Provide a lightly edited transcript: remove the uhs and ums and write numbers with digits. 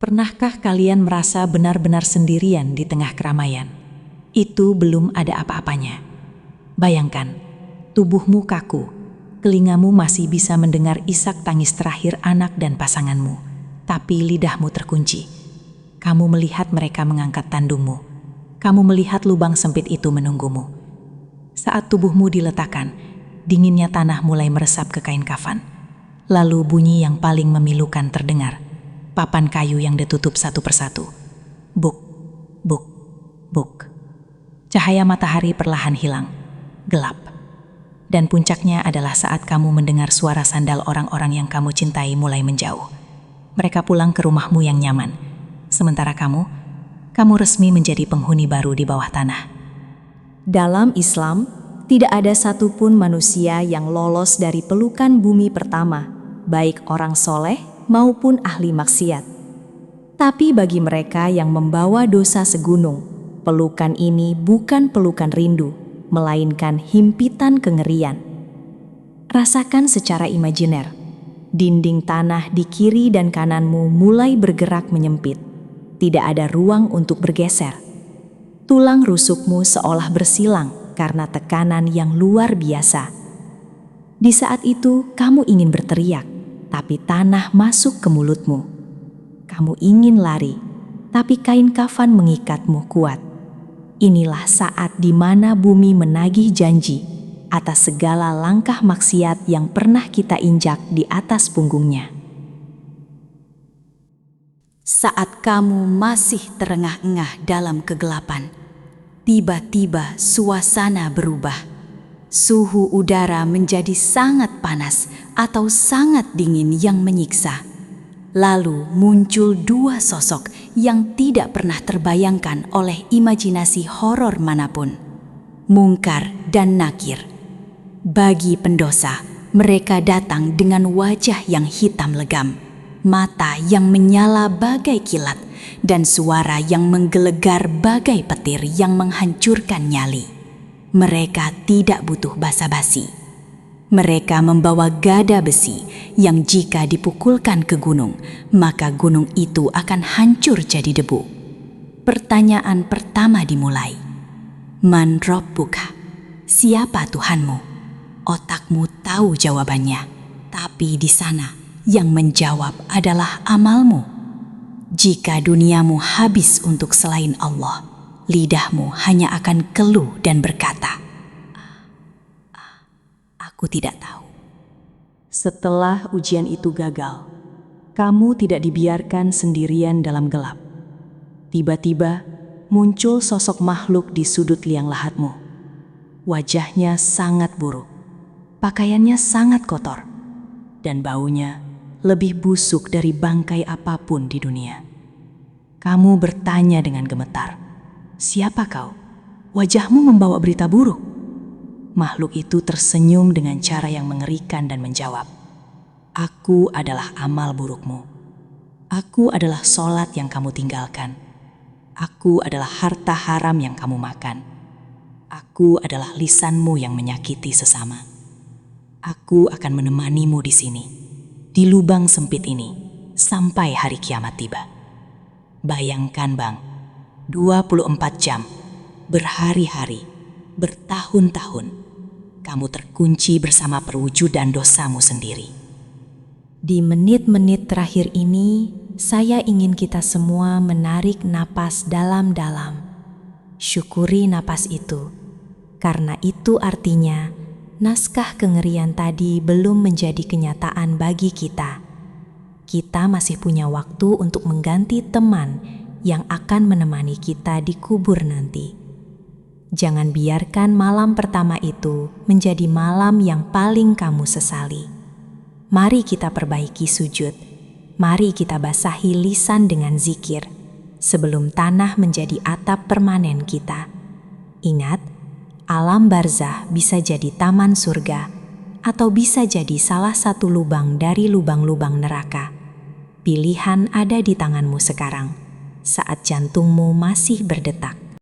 Pernahkah kalian merasa benar-benar sendirian di tengah keramaian? Itu belum ada apa-apanya. Bayangkan, tubuhmu kaku, telingamu masih bisa mendengar isak tangis terakhir anak dan pasanganmu, tapi lidahmu terkunci. Kamu melihat mereka mengangkat tandungmu. Kamu melihat lubang sempit itu menunggumu. Saat tubuhmu diletakkan, dinginnya tanah mulai meresap ke kain kafan. Lalu bunyi yang paling memilukan terdengar. Papan kayu yang ditutup satu persatu. Buk, buk, buk. Cahaya matahari perlahan hilang. Gelap. Dan puncaknya adalah saat kamu mendengar suara sandal orang-orang yang kamu cintai mulai menjauh. Mereka pulang ke rumahmu yang nyaman. Sementara kamu resmi menjadi penghuni baru di bawah tanah. Dalam Islam, tidak ada satupun manusia yang lolos dari pelukan bumi pertama, baik orang soleh maupun ahli maksiat. Tapi bagi mereka yang membawa dosa segunung, pelukan ini bukan pelukan rindu, melainkan himpitan kengerian. Rasakan secara imajiner, dinding tanah di kiri dan kananmu mulai bergerak menyempit. Tidak ada ruang untuk bergeser. Tulang rusukmu seolah bersilang karena tekanan yang luar biasa. Di saat itu, kamu ingin berteriak, tapi tanah masuk ke mulutmu. Kamu ingin lari, tapi kain kafan mengikatmu kuat. Inilah saat di mana bumi menagih janji atas segala langkah maksiat yang pernah kita injak di atas punggungnya. Saat kamu masih terengah-engah dalam kegelapan, tiba-tiba suasana berubah. Suhu udara menjadi sangat panas atau sangat dingin yang menyiksa. Lalu muncul dua sosok yang tidak pernah terbayangkan oleh imajinasi horor manapun. Mungkar dan Nakir. Bagi pendosa, mereka datang dengan wajah yang hitam legam, mata yang menyala bagai kilat, dan suara yang menggelegar bagai petir yang menghancurkan nyali. Mereka tidak butuh basa-basi. Mereka membawa gada besi yang jika dipukulkan ke gunung, maka gunung itu akan hancur jadi debu. Pertanyaan pertama dimulai. Man Rabbuka? Siapa Tuhanmu? Otakmu tahu jawabannya, tapi di sana yang menjawab adalah amalmu. Jika duniamu habis untuk selain Allah, lidahmu hanya akan keluh dan berkata, "Aku tidak tahu." Setelah ujian itu gagal, kamu tidak dibiarkan sendirian dalam gelap. Tiba-tiba muncul sosok makhluk di sudut liang lahatmu. Wajahnya sangat buruk, pakaiannya sangat kotor, dan baunya lebih busuk dari bangkai apapun di dunia. Kamu bertanya dengan gemetar, "Siapa kau? Wajahmu membawa berita buruk." Makhluk itu tersenyum dengan cara yang mengerikan dan menjawab, "Aku adalah amal burukmu. Aku adalah sholat yang kamu tinggalkan. Aku adalah harta haram yang kamu makan. Aku adalah lisanmu yang menyakiti sesama. Aku akan menemanimu di sini, di lubang sempit ini, sampai hari kiamat tiba." Bayangkan Bang, 24 jam, berhari-hari, bertahun-tahun, kamu terkunci bersama perwujudan dosamu sendiri. Di menit-menit terakhir ini, saya ingin kita semua menarik napas dalam-dalam. Syukuri napas itu, karena itu artinya naskah kengerian tadi belum menjadi kenyataan bagi kita. Kita masih punya waktu untuk mengganti teman yang akan menemani kita di kubur nanti. Jangan biarkan malam pertama itu menjadi malam yang paling kamu sesali. Mari kita perbaiki sujud. Mari kita basahi lisan dengan zikir sebelum tanah menjadi atap permanen kita. Ingat, alam barzah bisa jadi taman surga atau bisa jadi salah satu lubang dari lubang-lubang neraka. Pilihan ada di tanganmu sekarang, saat jantungmu masih berdetak.